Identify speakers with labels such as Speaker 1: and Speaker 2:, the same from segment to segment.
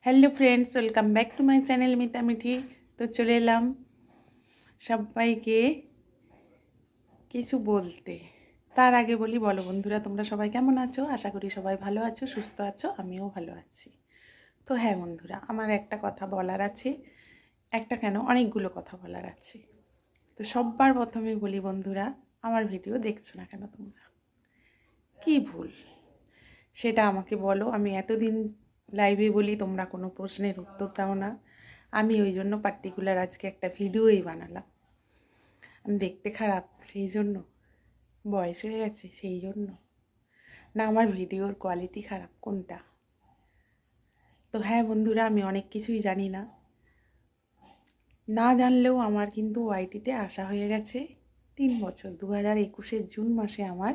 Speaker 1: Hello friends, welcome back to my channel Mita Mithi. তো চলে এলাম সবাইকে কিছু বলতে। তার আগে বলি, বলো বন্ধুরা, তোমরা সবাই কেমন আছো? আশা করি সবাই ভালো আছো, সুস্থ আছো, আমিও ভালো আছি। তো হ্যাঁ বন্ধুরা, আমার একটা কথা বলার আছে। একটা কেন, অনেকগুলো কথা বলার আছে। তো সবার প্রথমে বলি বন্ধুরা, আমার ভিডিও দেখছো না কেন তোমরা? কি ভুল সেটা আমাকে বলো। আমি এতদিন লাইভে বলি, তোমরা কোনো প্রশ্নের উত্তর দাও না। আমি ওই জন্য পার্টিকুলার আজকে একটা ভিডিওই বানালাম। আমি দেখতে খারাপ সেই জন্য? বয়স হয়ে গেছে সেই জন্য? না আমার ভিডিওর কোয়ালিটি খারাপ, কোনটা? তো হ্যাঁ বন্ধুরা, আমি অনেক কিছুই জানি না। না জানলেও আমার কিন্তু ওয়াইটিতে আসা হয়ে গেছে 3 বছর। 2021-এর জুন মাসে আমার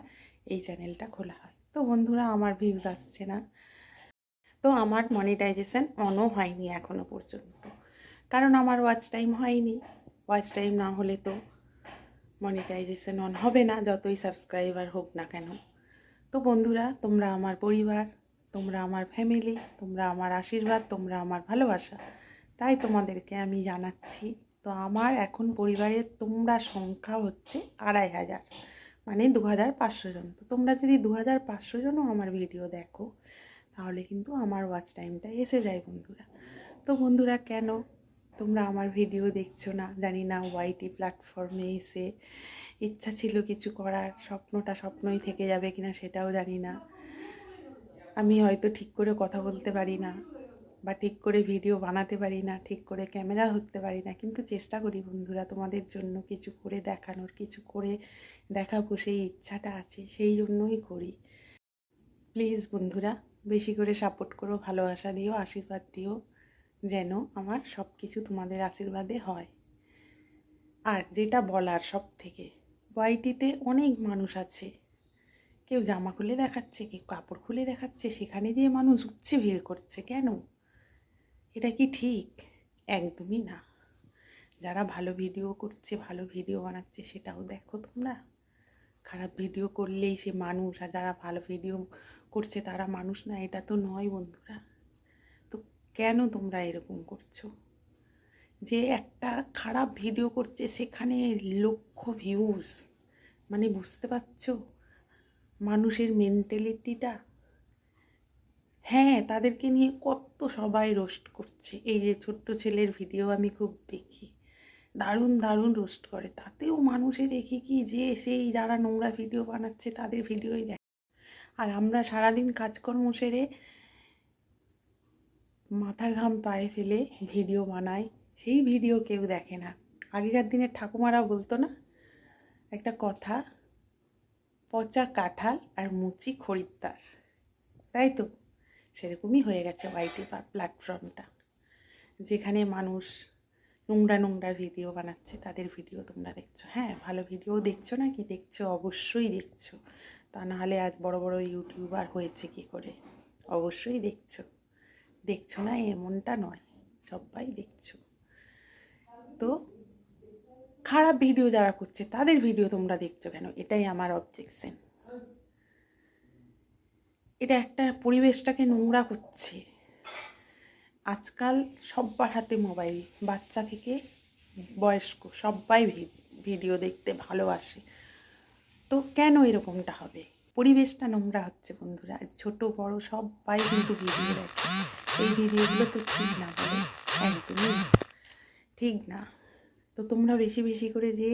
Speaker 1: এই চ্যানেলটা খোলা হয়। তো বন্ধুরা, আমার ভিউজ আসছে না। তো আমার মনিটাইজেশন অনও হয়নি এখনো পর্যন্ত, কারণ আমার ওয়াচ টাইম হয়নি। ওয়াচ টাইম না হলে তো মনিটাইজেশন অন হবে না, যতই সাবস্ক্রাইবার হোক না কেন। তো বন্ধুরা, তোমরা আমার পরিবার, তোমরা আমার ফ্যামিলি, তোমরা আমার আশীর্বাদ, তোমরা আমার ভালোবাসা, তাই তোমাদেরকে আমি জানাচ্ছি। তো আমার এখন পরিবারের তোমরা সংখ্যা হচ্ছে 2500, মানে 2500 জন। তো তোমরা যদি 2500 জনও আমার ভিডিও দেখো, তাহলে কিন্তু আমার ওয়াচ টাইমটা এসে যায় বন্ধুরা। তো বন্ধুরা, কেন তোমরা আমার ভিডিও দেখছো না জানি না। ওয়াইটি প্ল্যাটফর্মে এসে ইচ্ছা ছিল কিছু করার, স্বপ্নটা স্বপ্নই থেকে যাবে কিনা সেটাও জানি না। আমি হয়তো ঠিক করে কথা বলতে পারি না, বা ঠিক করে ভিডিও বানাতে পারি না, ঠিক করে ক্যামেরা ধরতে পারি না, কিন্তু চেষ্টা করি বন্ধুরা তোমাদের জন্য কিছু করে দেখানোর, কিছু করে দেখাবো, সেই ইচ্ছাটা আছে, সেই জন্যই করি। প্লিজ বন্ধুরা, বেশি করে সাপোর্ট করো, ভালোবাসা দিও, আশীর্বাদ দিও, যেন আমার সব কিছু তোমাদের আশীর্বাদে হয়। আর যেটা বলার, সব থেকে ওয়াইটিতে অনেক মানুষ আছে, কেউ জামা খুলে দেখাচ্ছে, কেউ কাপড় খুলে দেখাচ্ছে, সেখানে দিয়ে মানুষ উঠছে, ভিড় করছে। কেন? এটা কি ঠিক? একদমই না। যারা ভালো ভিডিও করছে, ভালো ভিডিও বানাচ্ছে, সেটাও দেখো তোমরা। খারাপ ভিডিও করলেই সে মানুষ, আর যারা ভালো ভিডিও করছে তারা মানুষ না, এটা তো নয় বন্ধুরা। তো কেন তোমরা এরকম করছো? যে একটা খারাপ ভিডিও করছে, সেখানে লক্ষ ভিউজ, মানে বুঝতে পারছো মানুষের মেন্টালিটিটা? হ্যাঁ, তাদেরকে নিয়ে কত সবাই রোস্ট করছে। এই যে ছোট্ট ছেলের ভিডিও আমি খুব দেখি, দারুণ দারুণ রোস্ট করে। তাতেও মানুষে দেখি কি, যে সেই যারা নোংরা ভিডিও বানাচ্ছে তাদের ভিডিওই দেখে। আর আমরা সারাদিন কাজকর্ম সেরে মাথার ঘাম পায়ে ফেলে ভিডিও বানাই, সেই ভিডিও কেউ দেখে না। আগেকার দিনের ঠাকুমারা বলতো না একটা কথা, পচা কাঁঠাল আর মুচি খরিদ্দার, তাই তো? সেরকমই হয়ে গেছে ওয়াইটি প্ল্যাটফর্মটা, যেখানে মানুষ নোংরা নোংরা ভিডিও বানাচ্ছে, তাদের ভিডিও তোমরা দেখছো। হ্যাঁ, ভালো ভিডিও দেখছো না কি? দেখছো, অবশ্যই দেখছো। তা নাহলে আজ বড় বড় ইউটিউবার হয়েছে কি করে? অবশ্যই দেখছো। দেখছো না এমনটা নয়, সবাই দেখছো। তো খারাপ ভিডিও যারা করছে তাদের ভিডিও তোমরা দেখছো কেন? এটাই আমার অবজেকশন। এটা একটা পরিবেশটাকে নোংরা করছে। আজকাল সবার হাতে মোবাইল, বাচ্চা থেকে বয়স্ক সবাই ভিডিও দেখতে ভালোবাসে। তো কেন এরকমটা হবে? পরিবেশটা নোংরা হচ্ছে বন্ধুরা। ছোট বড় সবাই কিন্তু ভিডিও দেখে। এই ভিডিওগুলো তো ঠিক না, বলে একদমই ঠিক না। তো তোমরা বেশি বেশি করে যে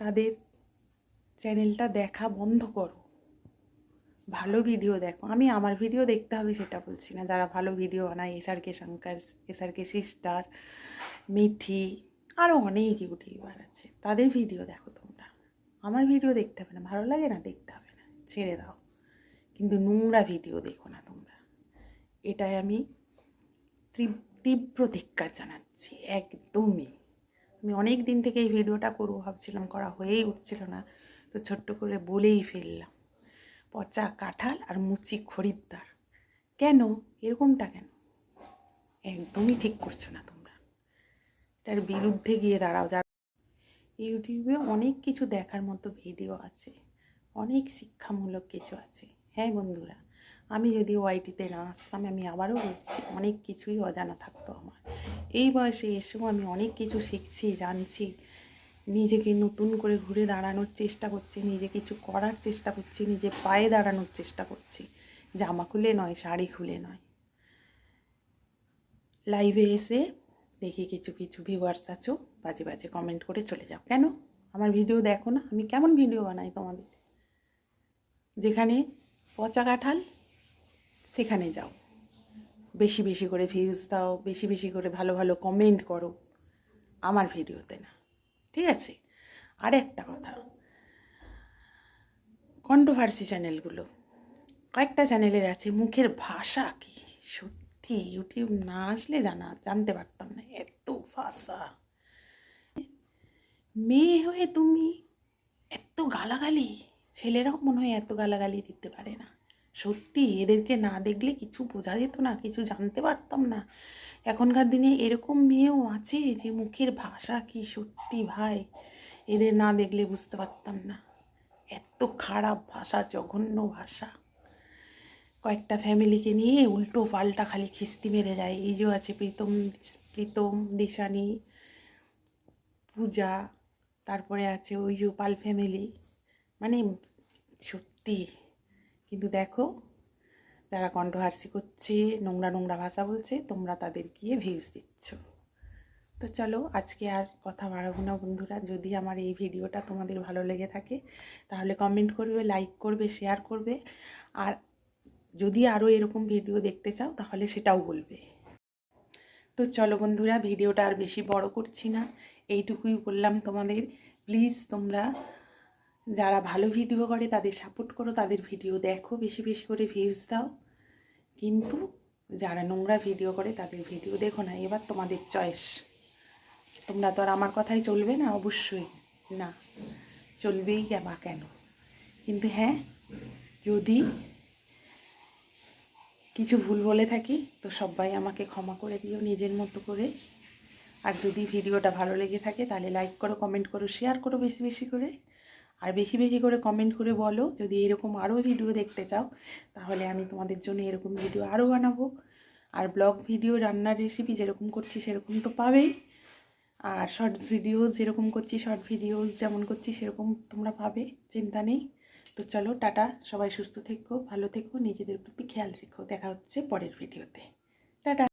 Speaker 1: তাদের চ্যানেলটা দেখা বন্ধ করো, ভালো ভিডিও দেখো। আমি আমার ভিডিও দেখতে হবে সেটা বলছি না, যারা ভালো ভিডিও বানায়, SRK Shankar, SRK sister, Mithi, আরও অনেক ইউটিউবার আছে, তাদের ভিডিও দেখো তোমরা। আমার ভিডিও দেখতে হবে না, ভালো লাগে না, দেখতে হবে না, ছেড়ে দাও। কিন্তু নোংরা ভিডিও দেখো না তোমরা। এটাই আমি তীব্র ধিক্কার জানাচ্ছি, একদমই। আমি অনেক দিন থেকে এই ভিডিওটা করবো ভাবছিলাম, করা হয়েই উঠছিল না, তো ছোট্ট করে বলেই ফেললাম। পচা কাঁঠাল আর মুচি খরিদ্দার, কেন এরকমটা কেন? একদমই ঠিক করছো না তোমরা। এটার বিরুদ্ধে গিয়ে দাঁড়াও। যারা ইউটিউবে অনেক কিছু দেখার মতো ভিডিও আছে, অনেক শিক্ষামূলক কিছু আছে। হ্যাঁ বন্ধুরা, আমি যদি ওয়াইটিতে না আসতাম, আমি আবারও বলছি, অনেক কিছুই অজানা থাকতো আমার। এই বয়সে এসেও আমি অনেক কিছু শিখছি, জানছি, নিজেকে নতুন করে ঘুরে দাঁড়ানোর চেষ্টা করছি, নিজে কিছু করার চেষ্টা করছি, নিজে পায়ে দাঁড়ানোর চেষ্টা করছি, জামা খুলে নয়, শাড়ি খুলে নয়। লাইভে এসে দেখি কিছু কিছু ভিউয়ার্স আছো বাজে বাজে কমেন্ট করে চলে যাও। কেন? আমার ভিডিও দেখো না? আমি কেমন ভিডিও বানাই তোমাদের? যেখানে পচা কাঁঠাল সেখানে যাও, বেশি বেশি করে ভিউজ দাও, বেশি বেশি করে ভালো ভালো কমেন্ট করো, আমার ভিডিওতে না। ঠিক আছে? আর একটা কথা, কন্ট্রোভার্সি চ্যানেলগুলো, কয়েকটা চ্যানেলের আছে, মুখের ভাষা কি সত্যি ইউটিউব না আসলে জানতে পারতাম না, এত ভাষা। মেয়ে হয়ে তুমি এত গালাগালি, ছেলেরাও মনে হয় এত গালাগালি দিতে পারে না। সত্যি এদেরকে না দেখলে কিছু বোঝা যেত না, কিছু জানতে পারতাম না। এখনকার দিনে এরকম মেয়েও আছে যে মুখের ভাষা কি সত্যি ভাই, এদের না দেখলে বুঝতে পারতাম না। এত খারাপ ভাষা, জঘন্য ভাষা। কয়েকটা ফ্যামিলিকে নিয়ে উল্টো পাল্টা খালি খিস্তি মেরে যায়। এই যে আছে প্রীতম, দিশানি, পূজা, তারপরে আছে ওই যে পাল ফ্যামিলি, মানে সত্যি। কিন্তু দেখো, যারা কন্ট্রোভার্সি করছে, নোংরা নোংরা ভাষা বলছে, তোমরা তাদের গিয়ে ভিউজ দিচ্ছ। তো চলো, আজকে আর কথা বাড়াবো না বন্ধুরা। যদি আমার এই ভিডিওটা তোমাদের ভালো লেগে থাকে তাহলে কমেন্ট করবে, লাইক করবে, শেয়ার করবে। আর যদি আরও এরকম ভিডিও দেখতে চাও তাহলে সেটাও বলবে। তো চলো বন্ধুরা, ভিডিওটা আর বেশি বড় করছি না, এইটুকুই বললাম তোমাদের। প্লিজ তোমরা যারা ভালো ভিডিও করে তাদের সাপোর্ট করো, তাদের ভিডিও দেখো, বেশি বেশি করে ভিউজ দাও। কিন্তু যারা নোংরা ভিডিও করে তাদের ভিডিও দেখো না। এবার তোমাদের চয়েস, তোমরা তো আর আমার কথাই চলবে না, অবশ্যই না, চলবেই বা কেন। কিন্তু হ্যাঁ, যদি কিছু ভুল বলে থাকি তো সবাই আমাকে ক্ষমা করে দিও নিজের মতো করে। আর যদি ভিডিওটা ভালো লেগে থাকে তাহলে লাইক করো, কমেন্ট করো, শেয়ার করো বেশি বেশি করে। আর বেশি বেশি করে কমেন্ট করে বলো যদি এরকম আরও ভিডিও দেখতে চাও, তাহলে আমি তোমাদের জন্য এরকম ভিডিও আরও বানাবো। আর ব্লগ ভিডিও, রান্নার রেসিপি যেরকম করছি সেরকম তো পাবেই। আর শর্টস ভিডিও যেরকম করছি, শর্ট ভিডিওস যেমন করছি সেরকম তোমরা পাবে, চিন্তা নেই। তো চলো, টাটা, সবাই সুস্থ থেকো, ভালো থেকো, নিজেদের প্রতি খেয়াল রেখো। দেখা হচ্ছে পরের ভিডিওতে। টাটা।